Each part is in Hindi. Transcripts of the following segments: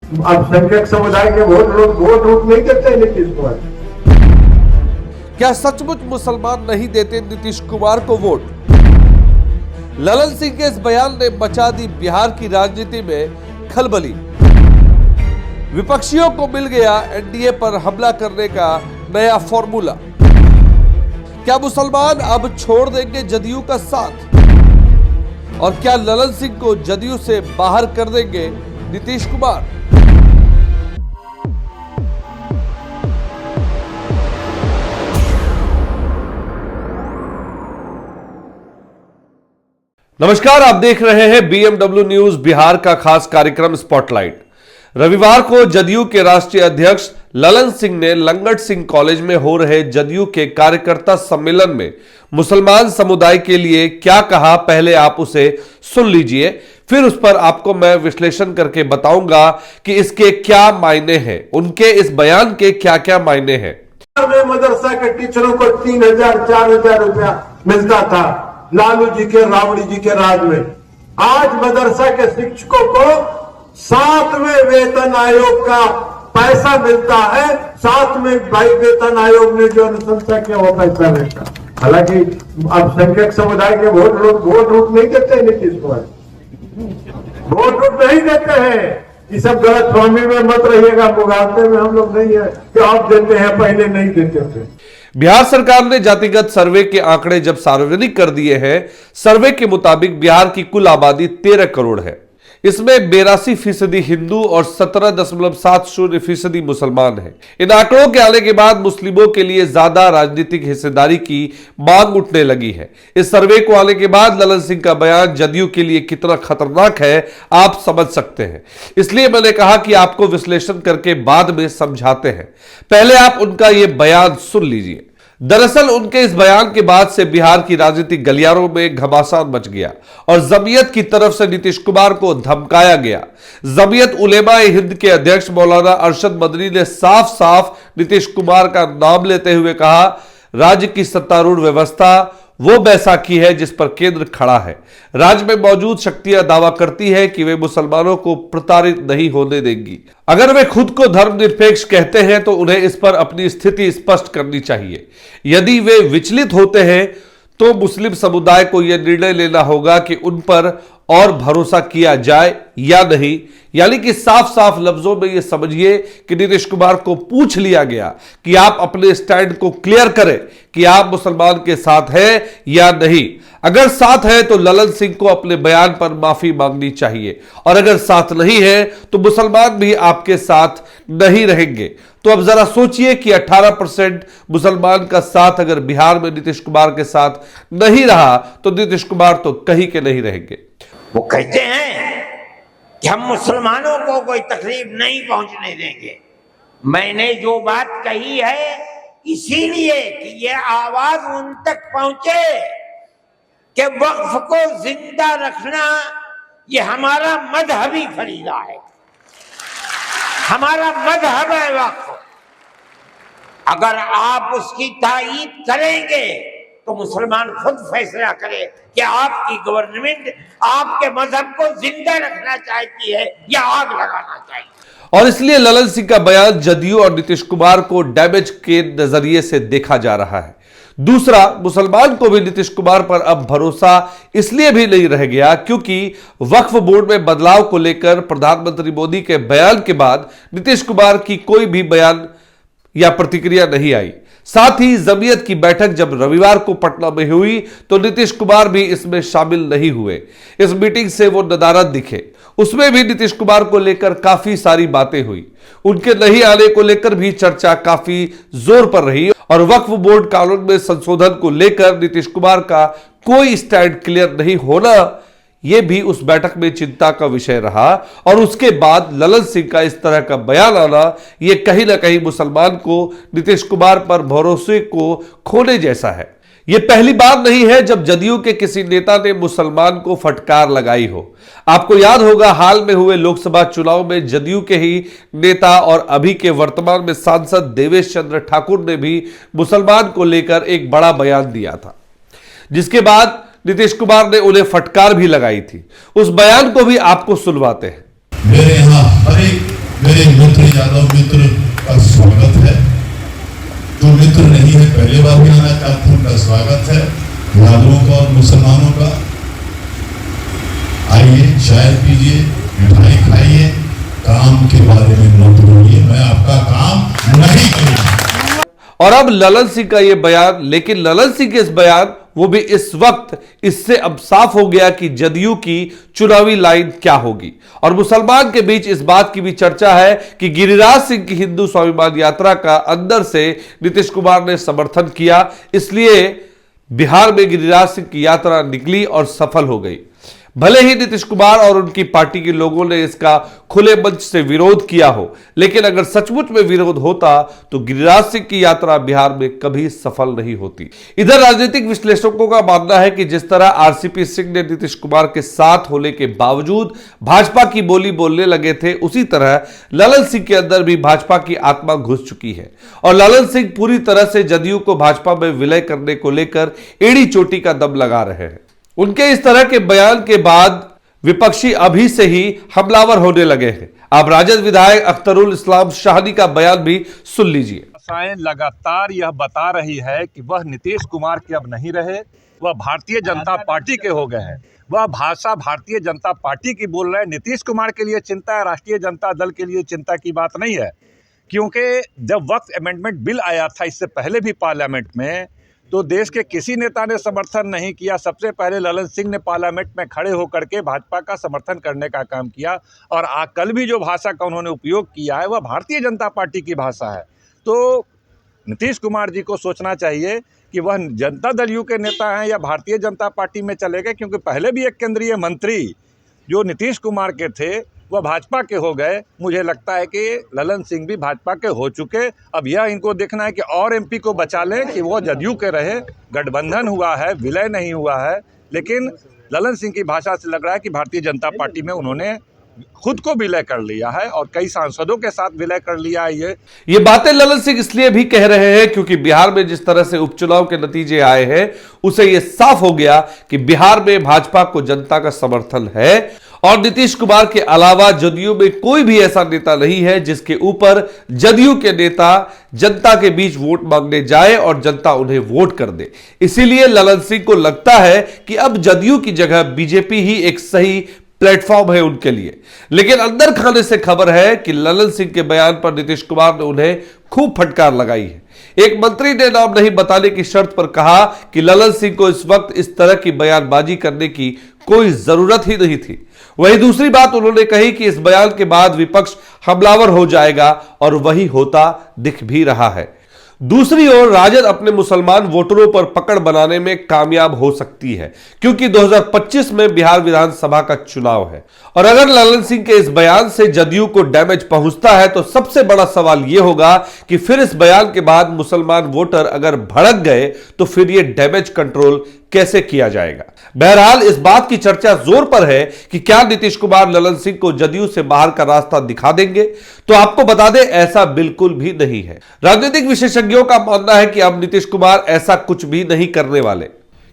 अल्पसंख्यक समुदाय के वोट रूट नहीं देते नीतीश कुमार। क्या सचमुच मुसलमान नहीं देते नीतीश कुमार को वोट? ललन सिंह के इस बयान ने मचा दी बिहार की राजनीति में खलबली। विपक्षियों को मिल गया एनडीए पर हमला करने का नया फॉर्मूला। क्या मुसलमान अब छोड़ देंगे जदयू का साथ? और क्या ललन सिंह को जदयू से बाहर कर देंगे नीतीश कुमार? नमस्कार, आप देख रहे हैं बीएमडब्ल्यू न्यूज बिहार का खास कार्यक्रम स्पॉटलाइट। रविवार को जदयू के राष्ट्रीय अध्यक्ष ललन सिंह ने लंगट सिंह कॉलेज में हो रहे जदयू के कार्यकर्ता सम्मेलन में मुसलमान समुदाय के लिए क्या कहा, पहले आप उसे सुन लीजिए, फिर उस पर आपको मैं विश्लेषण करके बताऊंगा कि इसके क्या मायने हैं, उनके इस बयान के क्या क्या मायने हैं। मदरसा के टीचरों को 3,000 4,000 रुपया मिलता था लालू जी के राबड़ी जी के राज में। आज मदरसा के शिक्षकों को 7वें वेतन आयोग का पैसा मिलता है। 7वें वेतन आयोग ने जो अनुशंसा किया वो पैसा मिलता। हालांकि अल्पसंख्यक समुदाय के वोट रूट नहीं देते नीतीश कुमार, वोट रूट नहीं देते हैं। ये सब गलत फहमी में मत रहिएगा, मुगालते में हम लोग नहीं है कि आप देते हैं, पहले नहीं देते थे। बिहार सरकार ने जातिगत सर्वे के आंकड़े जब सार्वजनिक कर दिए हैं, सर्वे के मुताबिक बिहार की कुल आबादी 13 करोड़ है। इसमें 82% हिंदू और 17.70% मुसलमान हैं। इन आंकड़ों के आने के बाद मुस्लिमों के लिए ज्यादा राजनीतिक हिस्सेदारी की मांग उठने लगी है। इस सर्वे को आने के बाद ललन सिंह का बयान जदयू के लिए कितना खतरनाक है आप समझ सकते हैं। इसलिए मैंने कहा कि आपको विश्लेषण करके बाद में समझाते हैं। पहले आप उनका यह बयान सुन लीजिए। दरअसल उनके इस बयान के बाद से बिहार की राजनीतिक गलियारों में घमासान मच गया और जमीयत की तरफ से नीतीश कुमार को धमकाया गया। जमीयत उलेमा ए हिंद के अध्यक्ष मौलाना अरशद मदनी ने साफ साफ नीतीश कुमार का नाम लेते हुए कहा, राज्य की सत्तारूढ़ व्यवस्था वो बैसाखी है जिस पर केंद्र खड़ा है। राज्य में मौजूद शक्तियां दावा करती है कि वे मुसलमानों को प्रताड़ित नहीं होने देंगी। अगर वे खुद को धर्मनिरपेक्ष कहते हैं तो उन्हें इस पर अपनी स्थिति स्पष्ट करनी चाहिए। यदि वे विचलित होते हैं तो मुस्लिम समुदाय को यह निर्णय लेना होगा कि उन पर और भरोसा किया जाए या नहीं। यानी कि साफ साफ लफ्जों में यह समझिए कि नीतीश कुमार को पूछ लिया गया कि आप अपने स्टैंड को क्लियर करें कि आप मुसलमान के साथ हैं या नहीं। अगर साथ है तो ललन सिंह को अपने बयान पर माफी मांगनी चाहिए, और अगर साथ नहीं है तो मुसलमान भी आपके साथ नहीं रहेंगे। तो अब जरा सोचिए कि 18% मुसलमान का साथ अगर बिहार में नीतीश कुमार के साथ नहीं रहा तो नीतीश कुमार तो कहीं के नहीं रहेंगे। वो कहते हैं कि हम मुसलमानों को कोई तकलीफ नहीं पहुंचने देंगे। मैंने जो बात कही है इसीलिए कि ये आवाज उन तक पहुंचे कि वक्फ को जिंदा रखना ये हमारा मजहबी फरीदा है, हमारा मजहब है वक्फ। अगर आप उसकी तायीद करेंगे तो मुसलमान खुद फैसला करे कि आपकी गवर्नमेंट आपके मजहब को जिंदा रखना चाहती है या आग लगाना चाहिए। और इसलिए ललन सिंह का बयान जदयू और नीतीश कुमार को डैमेज के नजरिए से देखा जा रहा है। दूसरा, मुसलमान को भी नीतीश कुमार पर अब भरोसा इसलिए भी नहीं रह गया क्योंकि वक्फ बोर्ड में बदलाव को लेकर प्रधानमंत्री मोदी के बयान के बाद नीतीश कुमार की कोई भी बयान या प्रतिक्रिया नहीं आई। साथ ही जमीयत की बैठक जब रविवार को पटना में हुई तो नीतीश कुमार भी इसमें शामिल नहीं हुए। इस मीटिंग से वो नदारद दिखे। उसमें भी नीतीश कुमार को लेकर काफी सारी बातें हुई। उनके नहीं आने को लेकर भी चर्चा काफी जोर पर रही और वक्फ बोर्ड कानून में संशोधन को लेकर नीतीश कुमार का कोई स्टैंड क्लियर नहीं होना यह भी उस बैठक में चिंता का विषय रहा। और उसके बाद ललन सिंह का इस तरह का बयान आना यह कहीं ना कहीं मुसलमान को नीतीश कुमार पर भरोसे को खोने जैसा है। यह पहली बार नहीं है जब जदयू के किसी नेता ने मुसलमान को फटकार लगाई हो। आपको याद होगा हाल में हुए लोकसभा चुनाव में जदयू के ही नेता और अभी के वर्तमान में सांसद देवेश चंद्र ठाकुर ने भी मुसलमान को लेकर एक बड़ा बयान दिया था, जिसके बाद नीतीश कुमार ने उन्हें फटकार भी लगाई थी। उस बयान को भी आपको सुनवाते हैं। मेरे यहाँ हर एक मेरे मित्र यादव मित्र का स्वागत है। जो मित्र नहीं है पहले बार भी आना चाहते हैं, उनका स्वागत है। यादवों का और मुसलमानों का आइए, चाय पीजिए, मिठाई खाइए, काम के बारे में मत बोलिए, मैं आपका काम नहीं करूंगा। और अब ललन सिंह का यह बयान, लेकिन ललन सिंह के इस बयान, वो भी इस वक्त, इससे अब साफ हो गया कि जदयू की चुनावी लाइन क्या होगी। और मुसलमान के बीच इस बात की भी चर्चा है कि गिरिराज सिंह की हिंदू स्वाभिमान यात्रा का अंदर से नीतीश कुमार ने समर्थन किया, इसलिए बिहार में गिरिराज सिंह की यात्रा निकली और सफल हो गई। भले ही नीतीश कुमार और उनकी पार्टी के लोगों ने इसका खुले मंच से विरोध किया हो, लेकिन अगर सचमुच में विरोध होता तो गिरिराज सिंह की यात्रा बिहार में कभी सफल नहीं होती। इधर राजनीतिक विश्लेषकों का मानना है कि जिस तरह आरसीपी सिंह ने नीतीश कुमार के साथ होने के बावजूद भाजपा की बोली बोलने लगे थे, उसी तरह ललन सिंह के अंदर भी भाजपा की आत्मा घुस चुकी है और ललन सिंह पूरी तरह से जदयू को भाजपा में विलय करने को लेकर एड़ी चोटी का दम लगा रहे हैं। उनके इस तरह के बयान के बाद विपक्षी अभी से ही हमलावर होने लगे हैं। अब राजद विधायक अख्तरुल इस्लाम शाहनी का बयान भी सुन लीजिए। लगातार यह बता रही है कि वह नीतीश कुमार के अब नहीं रहे, वह भारतीय जनता पार्टी के हो गए हैं। वह भाषा भारतीय जनता पार्टी की बोल रहे हैं। नीतीश कुमार के लिए चिंता है, राष्ट्रीय जनता दल के लिए चिंता की बात नहीं है, क्योंकि जब वक्त अमेंडमेंट बिल आया था इससे पहले भी पार्लियामेंट में, तो देश के किसी नेता ने समर्थन नहीं किया। सबसे पहले ललन सिंह ने पार्लियामेंट में खड़े होकर के भाजपा का समर्थन करने का काम किया और कल भी जो भाषा का उन्होंने उपयोग किया है वह भारतीय जनता पार्टी की भाषा है। तो नीतीश कुमार जी को सोचना चाहिए कि वह जनता दल यू के नेता हैं या भारतीय जनता पार्टी में चले गए, क्योंकि पहले भी एक केंद्रीय मंत्री जो नीतीश कुमार के थे वह भाजपा के हो गए। मुझे लगता है कि ललन सिंह भी भाजपा के हो चुके। अब यह इनको देखना है कि और एमपी को बचा लें कि वो जदयू के रहे। गठबंधन हुआ है, विलय नहीं हुआ है, लेकिन ललन सिंह की भाषा से लग रहा है कि भारतीय जनता पार्टी में उन्होंने खुद को विलय कर लिया है और कई सांसदों के साथ विलय कर लिया है। ये बातें ललन सिंह इसलिए भी कह रहे हैं क्योंकि बिहार में जिस तरह से उपचुनाव के नतीजे आए हैं उसे यह साफ हो गया कि बिहार में भाजपा को जनता का समर्थन है और नीतीश कुमार के अलावा जदयू में कोई भी ऐसा नेता नहीं है जिसके ऊपर जदयू के नेता जनता के बीच वोट मांगने जाए और जनता उन्हें वोट कर दे। इसीलिए ललन सिंह को लगता है कि अब जदयू की जगह बीजेपी ही एक सही प्लेटफॉर्म है उनके लिए। लेकिन अंदर खाने से खबर है कि ललन सिंह के बयान पर नीतीश कुमार ने उन्हें खूब फटकार लगाई है। एक मंत्री ने नाम नहीं बताने की शर्त पर कहा कि ललन सिंह को इस वक्त इस तरह की बयानबाजी करने की कोई जरूरत ही नहीं थी। वही दूसरी बात उन्होंने कही कि इस बयान के बाद विपक्ष हमलावर हो जाएगा और वही होता दिख भी रहा है। दूसरी ओर राजद अपने मुसलमान वोटरों पर पकड़ बनाने में कामयाब हो सकती है क्योंकि 2025 में बिहार विधानसभा का चुनाव है और अगर ललन सिंह के इस बयान से जदयू को डैमेज पहुंचता है तो सबसे बड़ा सवाल यह होगा कि फिर इस बयान के बाद मुसलमान वोटर अगर भड़क गए तो फिर यह डैमेज कंट्रोल कैसे किया जाएगा। बहरहाल इस बात की चर्चा जोर पर है कि क्या नीतीश कुमार ललन सिंह को जदयू से बाहर का रास्ता दिखा देंगे। तो आपको बता दें ऐसा बिल्कुल भी नहीं है। राजनीतिक विशेषज्ञों का मानना है कि अब नीतीश कुमार ऐसा कुछ भी नहीं करने वाले,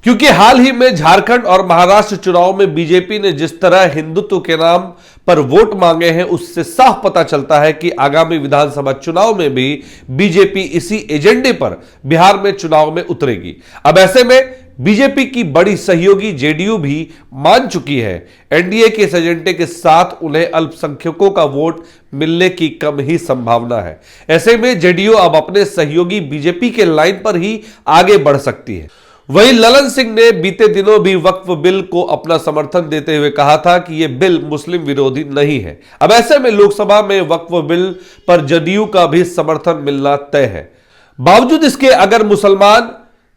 क्योंकि हाल ही में झारखंड और महाराष्ट्र चुनाव में बीजेपी ने जिस तरह हिंदुत्व के नाम पर वोट मांगे हैं उससे साफ पता चलता है कि आगामी विधानसभा चुनाव में भी बीजेपी इसी एजेंडे पर बिहार में चुनाव में उतरेगी। अब ऐसे में बीजेपी की बड़ी सहयोगी जेडीयू भी मान चुकी है एनडीए के इस एजेंडे के साथ उन्हें अल्पसंख्यकों का वोट मिलने की कम ही संभावना है। ऐसे में जेडीयू अब अपने सहयोगी बीजेपी के लाइन पर ही आगे बढ़ सकती है। वहीं ललन सिंह ने बीते दिनों भी वक्फ बिल को अपना समर्थन देते हुए कहा था कि यह बिल मुस्लिम विरोधी नहीं है। अब ऐसे में लोकसभा में वक्फ बिल पर जदयू का भी समर्थन मिलना तय है। बावजूद इसके अगर मुसलमान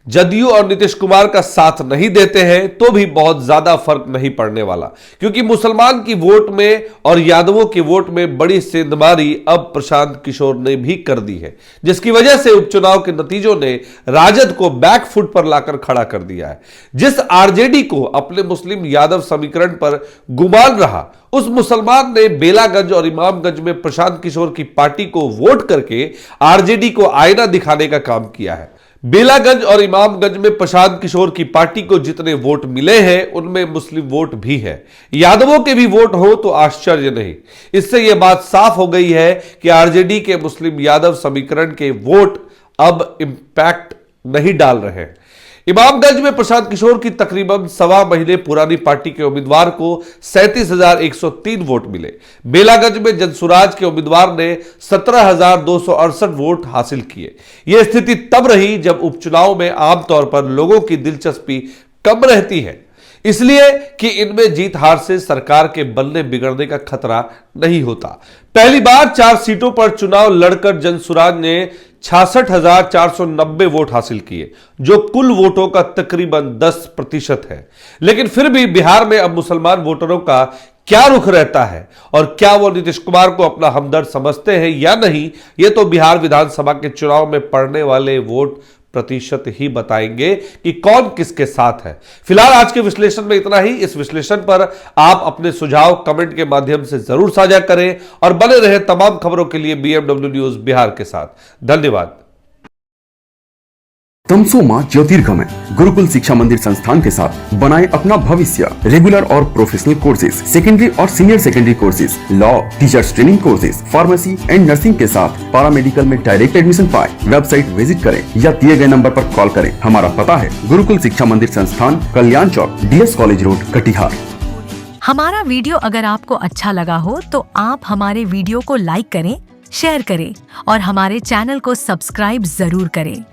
जदयू और नीतीश कुमार का साथ नहीं देते हैं तो भी बहुत ज्यादा फर्क नहीं पड़ने वाला, क्योंकि मुसलमान की वोट में और यादवों की वोट में बड़ी सेंधमारी अब प्रशांत किशोर ने भी कर दी है, जिसकी वजह से उपचुनाव के नतीजों ने राजद को बैकफुट पर लाकर खड़ा कर दिया है। जिस आरजेडी को अपने मुस्लिम यादव समीकरण पर गुमान रहा उस मुसलमान ने बेलागंज और इमामगंज में प्रशांत किशोर की पार्टी को वोट करके आरजेडी को आईना दिखाने का काम किया है। बेलागंज और इमामगंज में प्रशांत किशोर की पार्टी को जितने वोट मिले हैं उनमें मुस्लिम वोट भी है। यादवों के भी वोट हो तो आश्चर्य नहीं। इससे यह बात साफ हो गई है कि आरजेडी के मुस्लिम यादव समीकरण के वोट अब इंपैक्ट नहीं डाल रहे हैं। इमामगंज में प्रशांत किशोर की तकरीबन 1.25 महीने पुरानी पार्टी के उम्मीदवार को 37,103 वोट मिले। बेलागंज में जनसुराज के उम्मीदवार ने 17,268 वोट हासिल किए। यह स्थिति तब रही जब उपचुनाव में आमतौर पर लोगों की दिलचस्पी कम रहती है, इसलिए कि इनमें जीत हार से सरकार के बनने बिगड़ने का खतरा नहीं होता। पहली बार 4 सीटों पर चुनाव लड़कर जनसुराज ने 66,490 वोट हासिल किए, जो कुल वोटों का तकरीबन 10% है। लेकिन फिर भी बिहार में अब मुसलमान वोटरों का क्या रुख रहता है और क्या वो नीतीश कुमार को अपना हमदर्द समझते हैं या नहीं, ये तो बिहार विधानसभा के चुनाव में पड़ने वाले वोट प्रतिशत ही बताएंगे कि कौन किसके साथ है। फिलहाल आज के विश्लेषण में इतना ही। इस विश्लेषण पर आप अपने सुझाव कमेंट के माध्यम से जरूर साझा करें और बने रहे तमाम खबरों के लिए बीएमडब्ल्यू न्यूज बिहार के साथ। धन्यवाद। तमसोमा ज्योतिर्गमय गुरुकुल शिक्षा मंदिर संस्थान के साथ बनाए अपना भविष्य। रेगुलर और प्रोफेशनल कोर्सेज, सेकेंडरी और senior secondary courses, law, teachers training courses, pharmacy and nursing के साथ पैरामेडिकल में डायरेक्ट एडमिशन पाए। वेबसाइट विजिट करें या दिए गए नंबर पर कॉल करें। हमारा पता है गुरुकुल शिक्षा मंदिर संस्थान, कल्याण चौक, DS कॉलेज रोड, कटिहार। हमारा वीडियो अगर आपको अच्छा लगा हो तो आप हमारे वीडियो को लाइक करें, शेयर करें और हमारे चैनल को सब्सक्राइब जरूर करें।